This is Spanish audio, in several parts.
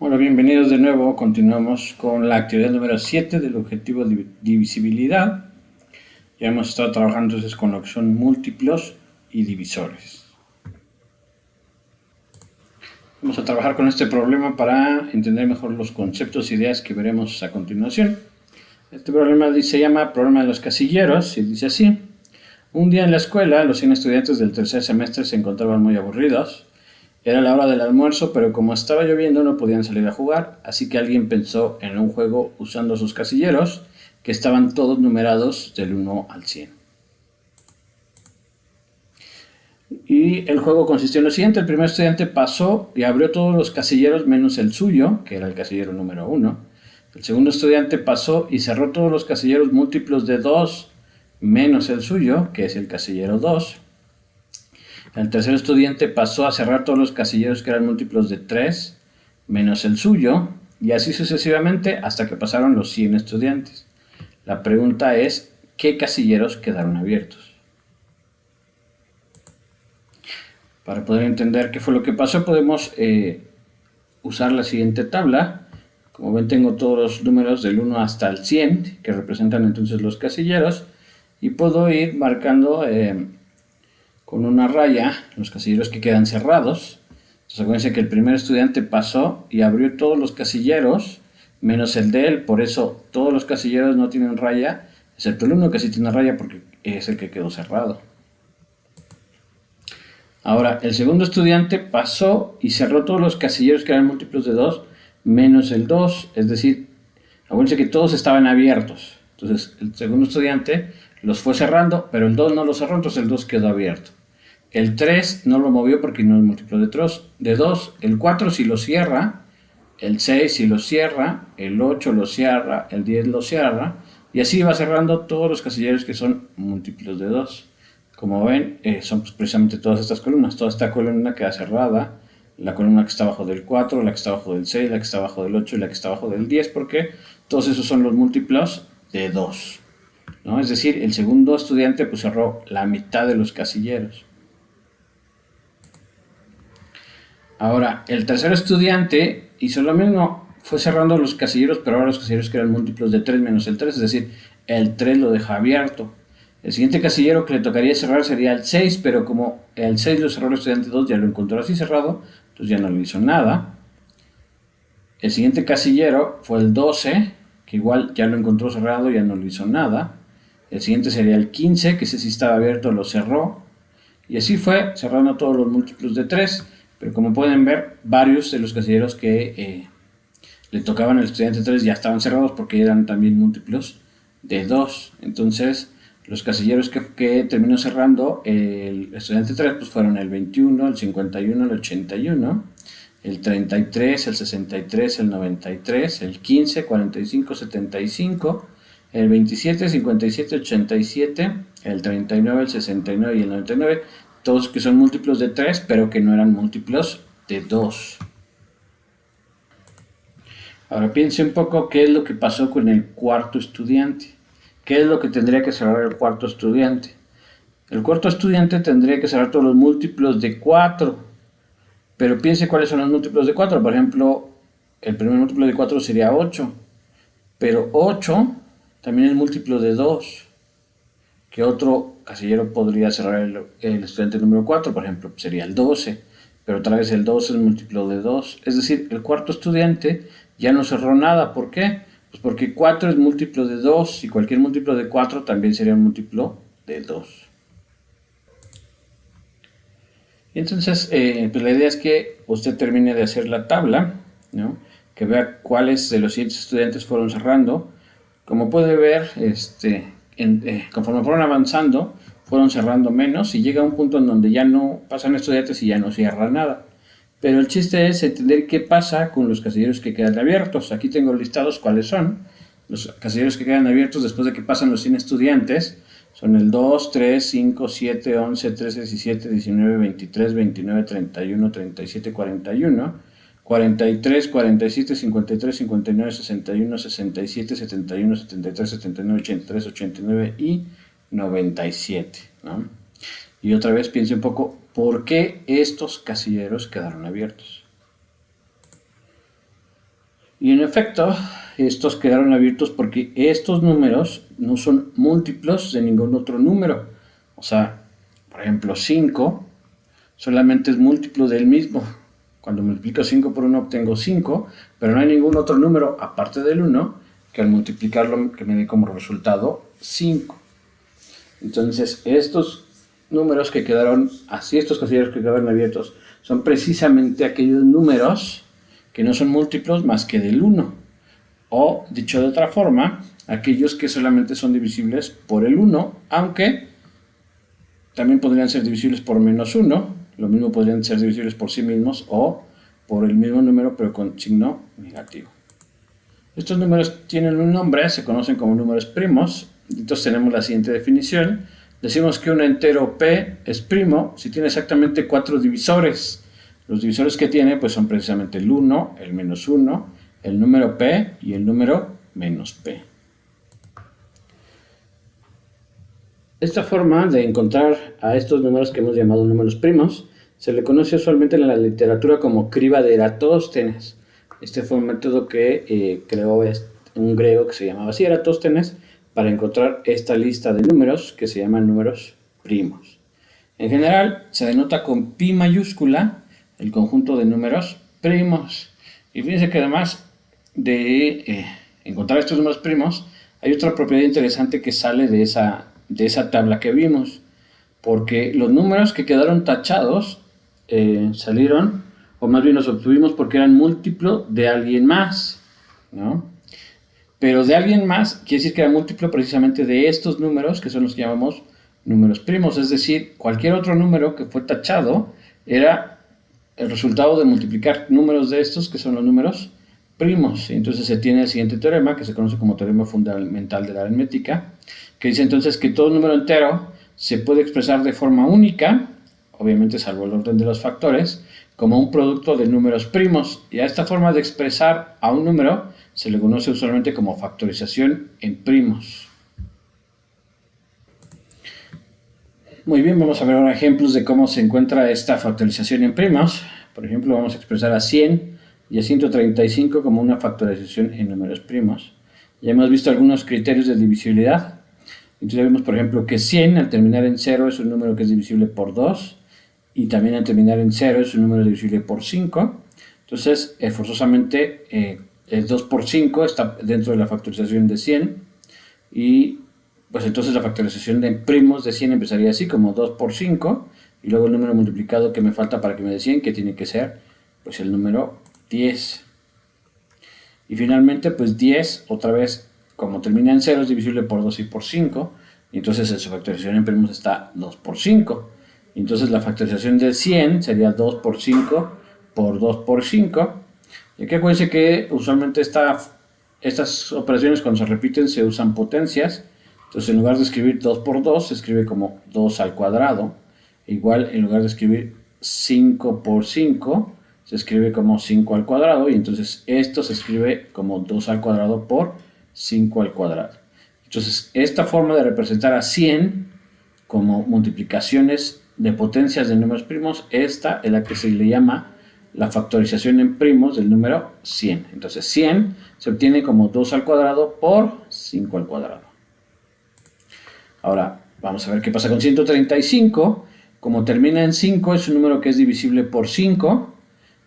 Hola, bienvenidos de nuevo. Continuamos con la actividad número 7 del objetivo de divisibilidad. Ya hemos estado trabajando entonces con lo que son múltiplos y divisores. Vamos a trabajar con este problema para entender mejor los conceptos e ideas que veremos a continuación. Este problema se llama problema de los casilleros y dice así. Un día en la escuela, los 100 estudiantes del tercer semestre se encontraban muy aburridos. Era la hora del almuerzo, pero como estaba lloviendo no podían salir a jugar, así que alguien pensó en un juego usando sus casilleros, que estaban todos numerados del 1 al 100. Y el juego consistió en lo siguiente: el primer estudiante pasó y abrió todos los casilleros menos el suyo, que era el casillero número 1. El segundo estudiante pasó y cerró todos los casilleros múltiplos de 2 menos el suyo, que es el casillero 2. El tercer estudiante pasó a cerrar todos los casilleros que eran múltiplos de 3 menos el suyo, y así sucesivamente hasta que pasaron los 100 estudiantes. La pregunta es, ¿qué casilleros quedaron abiertos? Para poder entender qué fue lo que pasó, podemos usar la siguiente tabla. Como ven, tengo todos los números del 1 hasta el 100, que representan entonces los casilleros, y puedo ir marcando con una raya los casilleros que quedan cerrados. Entonces acuérdense que el primer estudiante pasó y abrió todos los casilleros menos el de él, por eso todos los casilleros no tienen raya, excepto el uno que sí tiene raya porque es el que quedó cerrado. Ahora, el segundo estudiante pasó y cerró todos los casilleros que eran múltiplos de 2 menos el 2, es decir, acuérdense que todos estaban abiertos. Entonces el segundo estudiante los fue cerrando, pero el 2 no lo cerró, entonces el 2 quedó abierto. El 3 no lo movió porque no es múltiplo de 2. El 4 sí lo cierra. El 6 sí lo cierra. El 8 lo cierra. El 10 lo cierra. Y así va cerrando todos los casilleros que son múltiplos de 2. Como ven, son precisamente todas estas columnas. Toda esta columna queda cerrada. La columna que está abajo del 4, la que está abajo del 6, la que está abajo del 8 y la que está abajo del 10, porque todos esos son los múltiplos de 2. ¿No? Es decir, el segundo estudiante pues cerró la mitad de los casilleros. Ahora, el tercer estudiante hizo lo mismo, fue cerrando los casilleros, pero ahora los casilleros que eran múltiplos de 3 menos el 3, es decir, el 3 lo deja abierto. El siguiente casillero que le tocaría cerrar sería el 6, pero como el 6 lo cerró el estudiante 2, ya lo encontró así cerrado, entonces ya no le hizo nada. El siguiente casillero fue el 12, que igual ya lo encontró cerrado, ya no le hizo nada. El siguiente sería el 15, que ese sí estaba abierto, lo cerró. Y así fue, cerrando todos los múltiplos de 3. Pero como pueden ver, varios de los casilleros que le tocaban al estudiante 3 ya estaban cerrados porque eran también múltiplos de 2. Entonces, los casilleros que terminó cerrando el estudiante 3 pues fueron el 21, el 51, el 81, el 33, el 63, el 93, el 15, 45, 75, el 27, 57, 87, el 39, el 69 y el 99, todos que son múltiplos de 3, pero que no eran múltiplos de 2. Ahora piense un poco qué es lo que pasó con el cuarto estudiante. ¿Qué es lo que tendría que cerrar el cuarto estudiante? El cuarto estudiante tendría que cerrar todos los múltiplos de 4. Pero piense cuáles son los múltiplos de 4. Por ejemplo, el primer múltiplo de 4 sería 8. Pero 8 también es múltiplo de 2. ¿Qué otro casillero podría cerrar el estudiante número 4? Por ejemplo, sería el 12. Pero otra vez el 12 es múltiplo de 2. Es decir, el cuarto estudiante ya no cerró nada. ¿Por qué? Pues porque 4 es múltiplo de 2 y cualquier múltiplo de 4 también sería un múltiplo de 2. Y entonces, pues la idea es que usted termine de hacer la tabla, ¿no? Que vea cuáles de los siguientes estudiantes fueron cerrando. Como puede ver, conforme fueron avanzando, fueron cerrando menos y llega un punto en donde ya no pasan estudiantes y ya no cierra nada. Pero el chiste es entender qué pasa con los casilleros que quedan abiertos. Aquí tengo listados cuáles son. Los casilleros que quedan abiertos después de que pasan los 100 estudiantes son el 2, 3, 5, 7, 11, 13, 17, 19, 23, 29, 31, 37, 41, 43, 47, 53, 59, 61, 67, 71, 73, 79, 83, 89 y 97, ¿no? Y otra vez piense un poco, ¿por qué estos casilleros quedaron abiertos? Y en efecto, estos quedaron abiertos porque estos números no son múltiplos de ningún otro número. O sea, por ejemplo, 5 solamente es múltiplo del mismo. Cuando multiplico 5 por 1 obtengo 5, pero no hay ningún otro número aparte del 1 que al multiplicarlo que me dé como resultado 5. Entonces, estos números que quedaron así, estos casilleros que quedaron abiertos, son precisamente aquellos números que no son múltiplos más que del 1. O, dicho de otra forma, aquellos que solamente son divisibles por el 1, aunque también podrían ser divisibles por menos 1, lo mismo podrían ser divisibles por sí mismos o por el mismo número pero con signo negativo. Estos números tienen un nombre, se conocen como números primos. Entonces tenemos la siguiente definición. Decimos que un entero P es primo si tiene exactamente 4 divisores. Los divisores que tiene pues son precisamente el 1, el menos 1, el número P y el número menos P. Esta forma de encontrar a estos números que hemos llamado números primos se le conoce usualmente en la literatura como criba de Eratóstenes. Este fue un método que creó un griego que se llamaba así, Eratóstenes, para encontrar esta lista de números que se llaman números primos. En general, se denota con pi mayúscula el conjunto de números primos. Y fíjense que además de encontrar estos números primos, hay otra propiedad interesante que sale de esa tabla que vimos, porque los números que quedaron tachados salieron, o más bien los obtuvimos porque eran múltiplo de alguien más, ¿no? Pero de alguien más quiere decir que era múltiplo precisamente de estos números, que son los que llamamos números primos, es decir, cualquier otro número que fue tachado era el resultado de multiplicar números de estos, que son los números primos. Entonces se tiene el siguiente teorema, que se conoce como teorema fundamental de la aritmética, que dice entonces que todo número entero se puede expresar de forma única, obviamente salvo el orden de los factores, como un producto de números primos. Y a esta forma de expresar a un número se le conoce usualmente como factorización en primos. Muy bien, vamos a ver ahora ejemplos de cómo se encuentra esta factorización en primos. Por ejemplo, vamos a expresar a 100 y a 135 como una factorización en números primos. Ya hemos visto algunos criterios de divisibilidad. Entonces vemos, por ejemplo, que 100 al terminar en 0 es un número que es divisible por 2, y también al terminar en 0 es un número divisible por 5. Entonces, forzosamente, el 2 por 5 está dentro de la factorización de 100, y pues entonces la factorización de primos de 100 empezaría así, como 2 por 5, y luego el número multiplicado que me falta para que me dé 100, que tiene que ser pues el número 10. Y finalmente, pues 10, otra vez, como termina en 0, es divisible por 2 y por 5, y entonces en su factorización en primos está 2 por 5. Entonces la factorización de 100 sería 2 por 5 por 2 por 5. Y aquí acuérdense que usualmente estas operaciones cuando se repiten se usan potencias. Entonces en lugar de escribir 2 por 2 se escribe como 2 al cuadrado. Igual en lugar de escribir 5 por 5 se escribe como 5 al cuadrado. Y entonces esto se escribe como 2 al cuadrado por 5 al cuadrado. Entonces esta forma de representar a 100 como multiplicaciones de potencias de números primos, esta es la que se le llama la factorización en primos del número 100. Entonces 100 se obtiene como 2 al cuadrado por 5 al cuadrado. Ahora vamos a ver qué pasa con 135. Como termina en 5 es un número que es divisible por 5,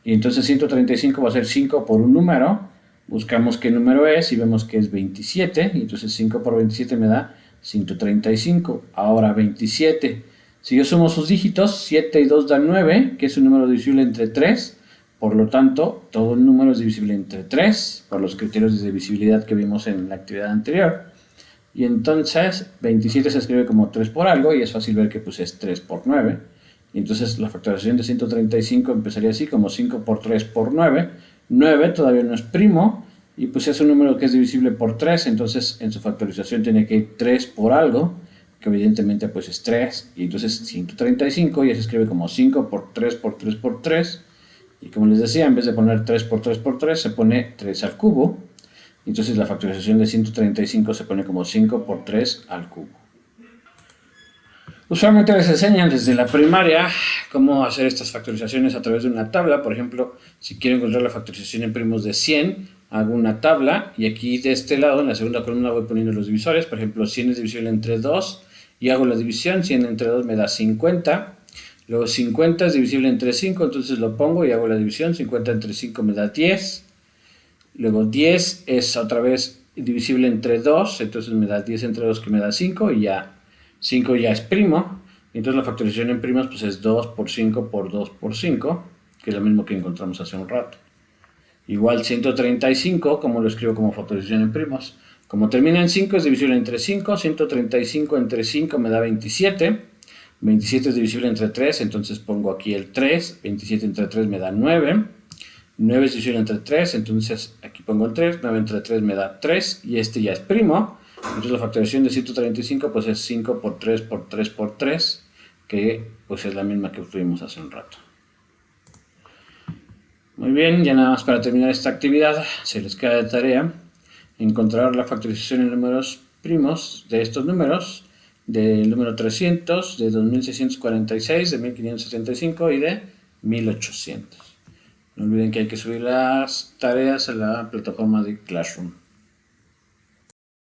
y entonces 135 va a ser 5 por un número. Buscamos qué número es y vemos que es 27, y entonces 5 por 27 me da 135. Ahora 27, si yo sumo sus dígitos, 7 y 2 dan 9, que es un número divisible entre 3, por lo tanto todo el número es divisible entre 3, por los criterios de divisibilidad que vimos en la actividad anterior. Y entonces 27 se escribe como 3 por algo, y es fácil ver que pues es 3 por 9. Y entonces la factorización de 135 empezaría así, como 5 por 3 por 9. 9 todavía no es primo, y pues es un número que es divisible por 3, entonces en su factorización tiene que ir 3 por algo, que evidentemente pues es 3, y entonces 135 ya se escribe como 5 por 3 por 3 por 3, y como les decía, en vez de poner 3 por 3 por 3, se pone 3 al cubo, entonces la factorización de 135 se pone como 5 por 3 al cubo. Usualmente les enseñan desde la primaria cómo hacer estas factorizaciones a través de una tabla. Por ejemplo, si quiero encontrar la factorización en primos de 100, hago una tabla y aquí de este lado, en la segunda columna, voy poniendo los divisores. Por ejemplo, 100 es divisible entre 2 y hago la división. 100 entre 2 me da 50. Luego 50 es divisible entre 5, entonces lo pongo y hago la división. 50 entre 5 me da 10. Luego 10 es otra vez divisible entre 2, entonces me da 10 entre 2 que me da 5 y ya 5 ya es primo. Entonces la factorización en primas pues es 2 por 5 por 2 por 5, que es lo mismo que encontramos hace un rato. Igual 135, como lo escribo como factorización en primas. Como termina en 5 es divisible entre 5, 135 entre 5 me da 27. 27 es divisible entre 3, entonces pongo aquí el 3. 27 entre 3 me da 9. 9 es divisible entre 3, entonces aquí pongo el 3. 9 entre 3 me da 3 y este ya es primo. Entonces la factorización de 135 pues es 5 por 3 por 3 por 3, que pues es la misma que obtuvimos hace un rato. Muy bien, ya nada más para terminar esta actividad, se les queda de tarea encontrar la factorización en números primos de estos números, del número 300, de 2646, de 1575 y de 1800. No olviden que hay que subir las tareas a la plataforma de Classroom.